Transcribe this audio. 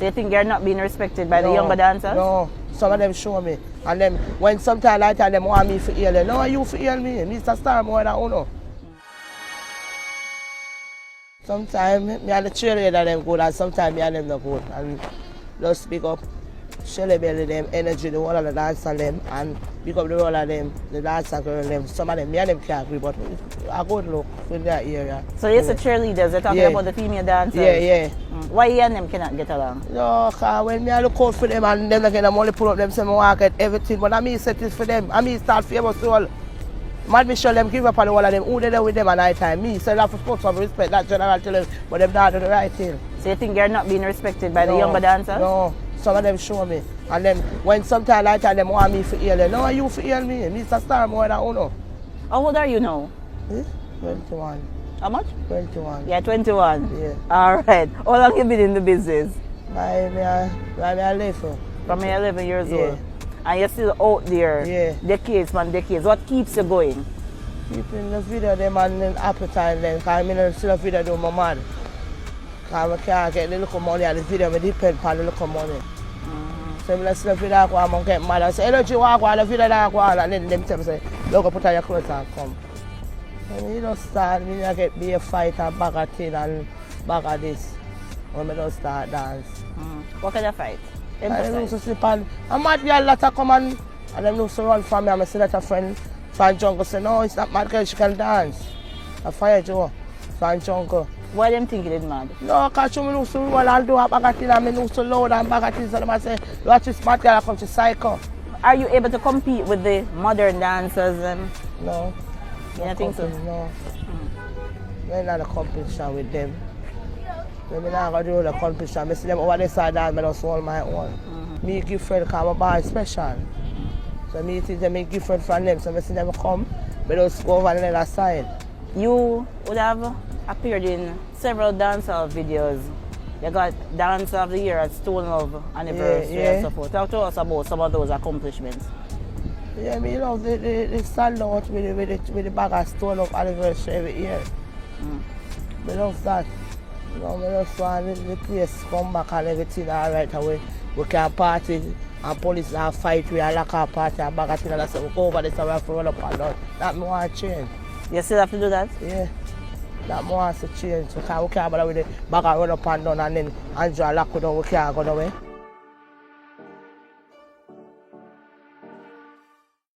So you think you're not being respected by the younger dancers? No, some of them show me. And then when sometimes I tell them want me for heal them, no, you for heal me. Mr. Star more than uno. Sometimes me and the cheerleader them good and sometimes me and them not good. And just pick up Shelly Belly them, energy, the whole of the dancer them, and pick up the whole of them, the dancer girl them. Some of them, me and them can't agree, but I good look in that area. So you're the cheerleaders, you're talking about the female dancers? Yeah. Why you and them cannot get along? No, because when me I look out for them and them again, I'm only pull up them, say I want to get everything, but I mean set it for them. I mean start famous to all. Mad me show them give up on the whole of them, who they there with them at night time. Me, so that's supposed to have respect, that general tell them, but them not do the right thing. So you think you're not being respected by the younger dancers? No, some of them show me. And then when sometimes I tell them want me for heal them, no, you for heal me. Mr. Star more than uno. How old are you now? 21. How much? 21. Yeah, 21. Yeah. Alright. How long have you been in the business? By me 11. From me 11 years Yeah. old. And you're still out there, Yeah. decades. What keeps you going? Keeping the video them and then appetite them, because I mean still a video do my mad. Because I can't get the little money and the video, I depend on the little money. So I still a video go and get mad. I say, energy walk on the video that go on, and then them tell me say, look, put on your clothes and come. And you just start, I get be a fight and bag of thing and bag of this. When I just start dance. What kind of fight? I used to sleep and a mad girl that come and them used to run from me and I see that a friend from jungle say, no, it's not mad girl, she can dance. A fire Joe from jungle. Why them think it is mad? No, because she used to run and do a bag of thing and I used to load and bag of things so them say, watch this mad girl come to psycho. Are you able to compete with the modern dancers? No. You don't think so? No. I'm not a competition with them. I'm not going to do the competition. I see them over the side and I just hold my own. Me give friend because my boy is special. So me think they give friend from them. So I see them come, but just go over the other side. You would have appeared in several dancehall videos. You got Dance of the Year at Stone Love Anniversary and so forth. Talk to us about some of those accomplishments. Yeah, me love the stand out with the bag of Stone Love Anniversary every year. I love that. You know, I just want the place come back and everything all right away. We can party and police and fight, we lock our party and back at it and I say we go over this and we have to run up and down. That me want to change. You still have to do that? Yeah. That me want to change. We can't bother with the bag and run up and down and then Andrew lock it down, we can't go away.